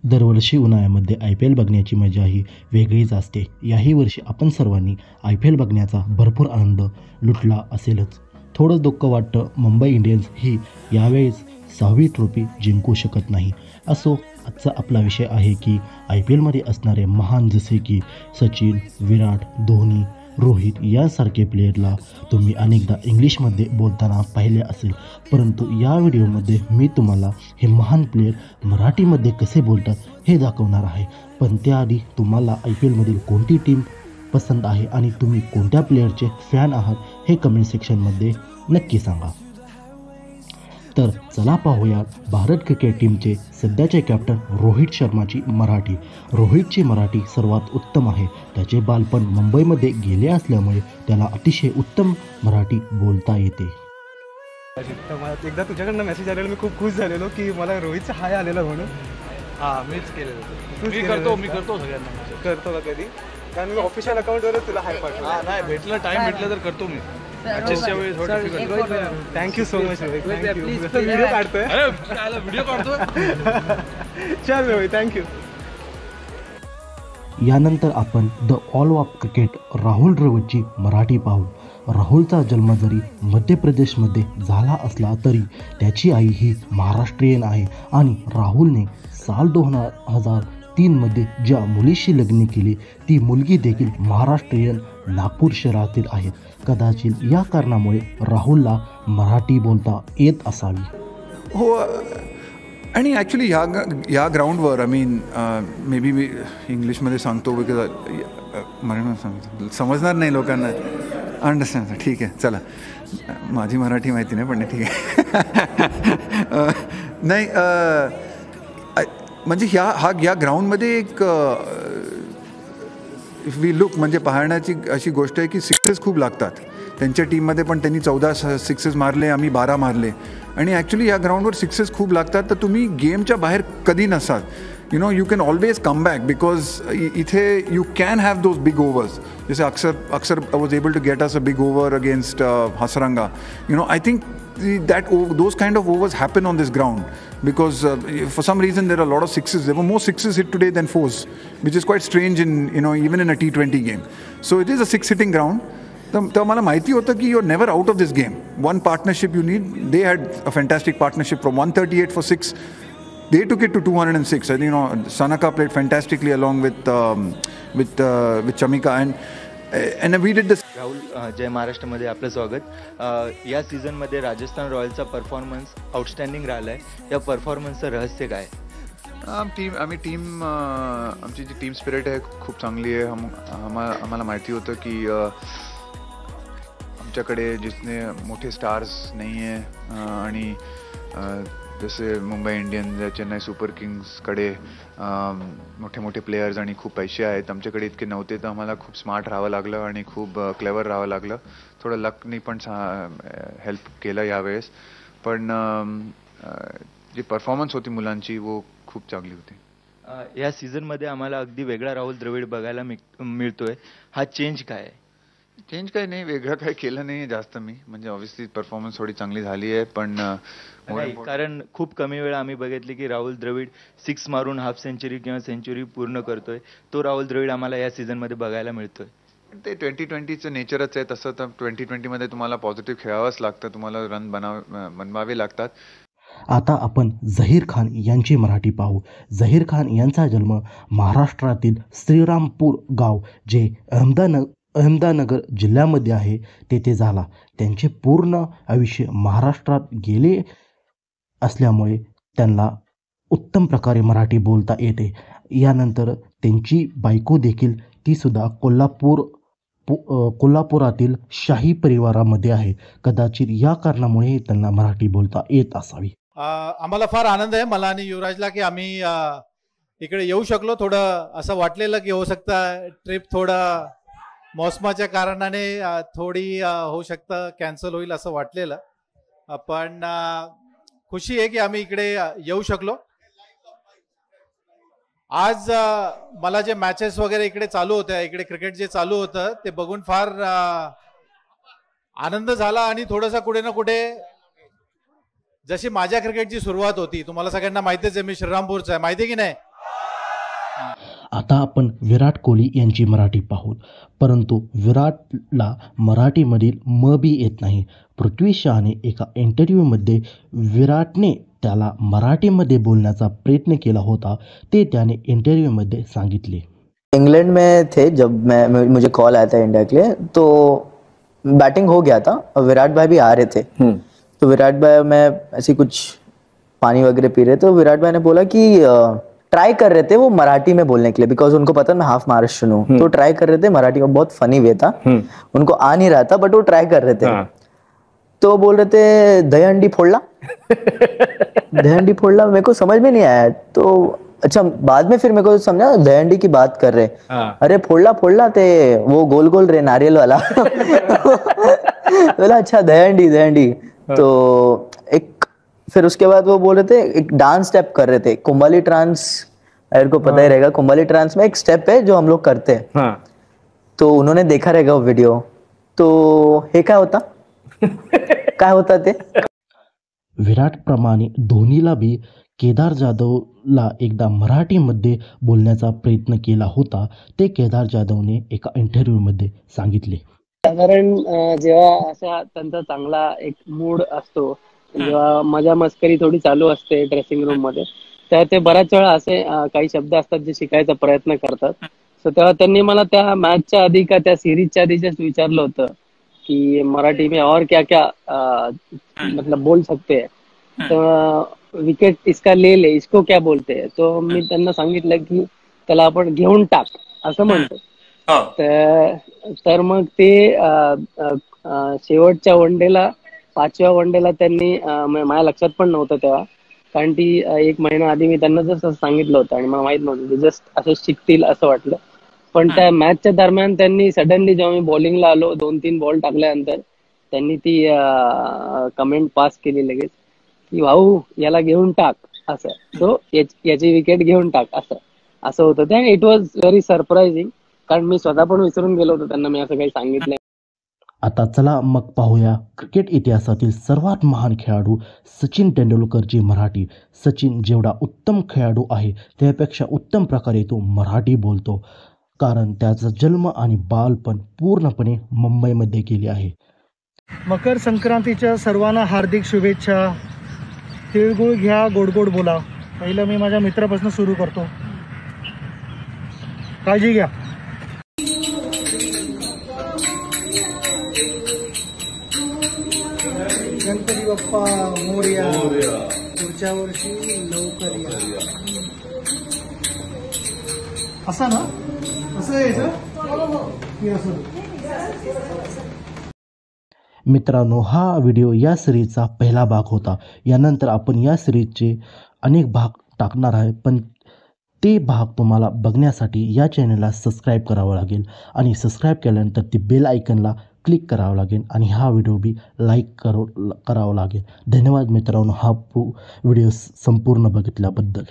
दरवर्षी उन्हाळ्यामध्ये IPL बघण्याची मजा ही वेगळीच असते. याही वर्षी आपण सर्वांनी IPL बघण्याचा भरपूर आनंद लुटला असेलच. थोडं दुःख वाटतं, मुंबई इंडियन्स ही यावेळेस 6वी ट्रॉफी जिंकू शकत नाही. असो, आजचा आपला विषय आहे की IPLमध्ये असणारे महान जसे की सचिन, विराट, धोनी, रोहित यासारखे प्लेयरला तुम्ही अनेकदा इंग्लिशमध्ये बोलताना पाहिले असेल, परंतु या व्हिडिओमध्ये मी तुम्हाला हे महान प्लेयर मराठीमध्ये कसे बोलतात हे दाखवणार आहे. पण त्याआधी तुम्हाला IPLमधील कोणती टीम पसंत आहे आणि तुम्ही कोणत्या प्लेयरचे फॅन आहात हे कमेंट सेक्शनमध्ये नक्की सांगा. तर चला पाहूया भारत क्रिकेट टीमचे सध्याचे कॅप्टन रोहित शर्माची मराठी. रोहितची मराठी सर्वात उत्तम आहे. त्याचे बालपण मुंबईमध्ये गेले असल्यामुळे त्याला अतिशय उत्तम मराठी बोलता येते. एकदा तुझ्याकडनं मेसेज आलेला, मी खूप खुश झालेलो की मला रोहितचा हाय आलेला म्हणून. मीच केलेलं. मी करतो सगळ्यांना. करतो का कधी? कारण मी ऑफिशियल अकाउंटवरच तुला हाय पाठवला. नाही भेटलं, टाइम भेटलं तर करतो मी. Thank you so much Rohit. Video काढतोय. व्हिडिओ काढतो. चल रोहित, थँक्यू. यानंतर आपण the wall of cricket Rahul द्रविडची मराठी पाहू. राहुलचा जन्म जरी मध्य प्रदेशमध्ये झाला असला तरी त्याची आई ही महाराष्ट्रीयन आहे आणि राहुलने साल 2003मध्ये ज्या मुलीशी लग्न केले ती मुलगी देखील महाराष्ट्रीयन नागपूर शहरातील आहेत. कदाचित या कारणामुळे राहुलला मराठी बोलता येत असावी. हो, आणि ॲक्च्युली या ग्राउंडवर आय मीन मे बी मी इंग्लिशमध्ये सांगतो बिकॉज मराठी सांगतो, समजणार नाही लोकांना. अंडरस्टँड? ठीक आहे, चला. माझी मराठी माहिती नाही पण ठीक आहे. नाही, म्हणजे या ग्राउंडमध्ये एक इफ वी लुक म्हणजे पाहण्याची अशी गोष्ट आहे की सिक्सेस खूप लागतात. त्यांच्या टीममध्ये पण त्यांनी 14 सिक्सेस मारले, आम्ही 12 मारले. आणि ॲक्च्युली या ग्राउंडवर सिक्सेस खूप लागतात, तर तुम्ही गेमच्या बाहेर कधी नसाल. You can always come back because इथे you can have those big overs. जसे Axar was able to get us a big over against Hasaranga. I think those kind of overs happen on this ground because for some reason there are a lot of sixes. There were more sixes hit today than fours, which is quite strange in even in a T20 game. So it is a six hitting ground. तर मला माहिती होतं की you're never out of this game. One partnership you need. They had a fantastic partnership from 138 for 6. They took it to 206. I think Sanaka played fantastically along with Chamika and we did this. Rahul, जय महाराष्ट्रामध्ये आपलं स्वागत. या सीझनमध्ये राजस्थान रॉयल्सचा performance outstanding राहिला आहे. या परफॉर्मन्सचं रहस्य काय? आमची जी टीम स्पिरिट आहे खूप चांगली आहे. आम्हाला माहिती होतं की आमच्याकडे जितने मोठे स्टार्स नाही आहे आणि जसे मुंबई इंडियन्स, चेन्नई सुपर किंग्सकडे मोठे मोठे प्लेयर्स आणि खूप पैसे आहेत, आमच्याकडे इतके नव्हते. तर आम्हाला खूप स्मार्ट राहावं लागलं आणि खूप क्लेवर राहावं लागलं. थोडं लकनी पण हेल्प केलं यावेळेस. पण जी परफॉर्मन्स होती मुलांची वो खूप चांगली होती. या सीझनमध्ये आम्हाला अगदी वेगळा राहुल द्रविड बघायला मिळतोय. हा चेंज काय आहे? चेंज काही नाही, वेगळं काही केलं नाही जास्त मी. म्हणजे ऑब्व्हियसली परफॉर्मन्स थोडी चांगली झाली आहे, पण कारण खूप कमी वेळा आम्ही बघितली की राहुल द्रविड 6 मारून हाफ सेंचुरी किंवा सेंचुरी पूर्ण करतोय. तो राहुल द्रविड आम्हाला या सीझनमध्ये बघायला मिळतोय. ते 2020चं नेचरच आहे तसं. तर 2020मध्ये तुम्हाला पॉझिटिव्ह खेळावंच लागतं, तुम्हाला रन बनवावे लागतात. आता आपण झहीर खान यांची मराठी पाहू. झहीर खान यांचा जन्म महाराष्ट्रातील श्रीरामपूर गाव जे अहमदनगर जिल्ह्यामध्ये आहे तेथे झाला. त्यांचे पूर्ण आयुष्य महाराष्ट्रात गेले असल्यामुळे त्यांना उत्तम प्रकारे मराठी बोलता येते. यानंतर त्यांची बायको देखील तीसुद्धा कोल्हापुरातील शाही परिवारामध्ये आहे. कदाचित या कारणामुळे त्यांना मराठी बोलता येत असावी. आम्हाला फार आनंद आहे, मला आणि युवराजला, की आम्ही इकडे येऊ शकलो. थोडं असं वाटलेलं की होऊ शकतं ट्रिप थोडं मौसमाच्या कारणाने थोडी होऊ शकतं कॅन्सल होईल असं वाटलेलं. पण खुशी आहे की आम्ही इकडे येऊ शकलो. आज मला जे मॅचेस वगैरे इकडे चालू होत्या, इकडे क्रिकेट जे चालू होतं ते बघून फार आनंद झाला. आणि थोडंसं कुठे ना कुठे जशी माझ्या क्रिकेटची सुरुवात होती, तुम्हाला सगळ्यांना माहितीच आहे मी श्रीरामपूरचा आहे, माहिती की नाही. आता आपण विराट कोहली यांची मराठी पाहू, परंतु विराटला मराठीमधील म बी येत नाही. पृथ्वी शहाने एका इंटरव्ह्यूमध्ये विराटने त्याला मराठीमध्ये बोलण्याचा प्रयत्न केला होता, ते त्याने इंटरव्ह्यूमध्ये सांगितले. इंग्लैंड में थे जब मुझे कॉल आया था इंडिया के लिए, तो बैटिंग हो गया था और विराट भाई भी आ रहे थे. तो विराट भाई मैं ऐसी कुछ पानी वगैरह पी रहे थे, तो विराट भाई ने बोला कि ट्राई कर रहे थे वो मराठी में बोलने के लिए, बिकॉज उनको पता मैं हाफ महाराष्ट्र हूँ, तो ट्राई कर रहे थे मराठी में. बहुत फनी वे था, उनको आ नहीं रहा था बट वो ट्राई कर रहे थे. तो बोल रहे थे दहीहंडी फोड़ला. दहीहंडी फोड़ला मेरे को समझ में नहीं आया. तो अच्छा बाद में फिर मेरे को समझा दहीहंडी की बात कर रहे. अरे फोड़ला फोड़ला ते वो गोल गोल रे नारियल वाला. बोला अच्छा दहीहंडी दहीहंडी. तो एक फिर उसके बाद वो बोल रहे थे एक डांस स्टेप कर रहे थे, कुंभाली ट्रांस, मेरे को पता ही रहेगा. कुंभाली ट्रांस में एक स्टेप है जो हम लोग करते हैं. तो उन्होंने देखा रहेगा वो वीडियो. तो हे काय होता काय होता ते. विराटप्रमाणे धोनीला बी केदार जाधवला एकदा मराठीमध्ये बोलण्याचा प्रयत्न केला होता, ते केदार जाधवने एका इंटरव्ह्यूमध्ये सांगितले. साधारण जेव्हा असा त्यांचा चांगला एक मूड असतो, जेव्हा मजा मस्करी थोडी चालू असते ड्रेसिंग रूम मध्ये, तर ते बऱ्याच वेळा असे काही शब्द असतात जे शिकायचा प्रयत्न करतात. सो तेव्हा त्यांनी मला त्या मॅचच्या आधी का त्या सिरीजच्या आधी जस्ट विचारलं होतं की मराठी में और क्या क्या मतलब बोल सकते हैं, तर विकेट इसका ले ले इसको क्या बोलते हैं. तो मी त्यांना सांगितलं की त्याला आपण घेऊन टाक असं म्हणतो. तर मग ते शेवटच्या वनडेला 5व्या वनडेला त्यांनी माझ्या लक्षात पण नव्हतं तेव्हा, कारण ती 1 महिना आधी मी त्यांना जसं सांगितलं होतं आणि मला माहित नव्हतं, जस्ट असं शिकतील असं वाटलं. पण त्या मॅचच्या दरम्यान त्यांनी सडनली जेव्हा मी बॉलिंगला आलो 2-3 बॉल टाकल्यानंतर त्यांनी ती कमेंट पास केली लगेच की भाऊ याला घेऊन टाक असं. सो याची विकेट घेऊन टाक असं होतं ते. इट वॉज व्हेरी सरप्राइझिंग, कारण मी स्वतः पण विसरून गेलो होतो त्यांना मी असं काही सांगितलं. आता चला मग पाहूया क्रिकेट इतिहासातील सर्वात महान खेळाडू सचिन तेंडुलकरची मराठी. सचिन जेवढा उत्तम खेळाडू आहे त्यापेक्षा उत्तम प्रकारे तो मराठी बोलतो, कारण त्याचा जन्म आणि बालपण पूर्णपणे मुंबईमध्ये केले आहे. मकर संक्रांतीच्या सर्वांना हार्दिक शुभेच्छा. तिळगुळ घ्या, गोड गोड बोला. पहिलं मी माझ्या मित्रापासून सुरू करतो. काळजी घ्या. गणपती बाप्पा मोरया. पुढच्या वर्षी लवकर या. असं ना, असं यायचं. मित्रांनो, हा व्हिडिओ या सिरीजचा पहिला भाग होता. यानंतर आपण या सिरीजचे अनेक भाग टाकणार आहे, पण ते भाग तुम्हाला बघण्यासाठी या चॅनलला सबस्क्राईब करावं लागेल आणि सबस्क्राईब केल्यानंतर ती बेल आयकनला क्लिक करावं लागेल आणि हा व्हिडिओ बी लाईक करावा लागेल. धन्यवाद मित्रांनो, हा व्हिडिओ संपूर्ण बघितल्याबद्दल.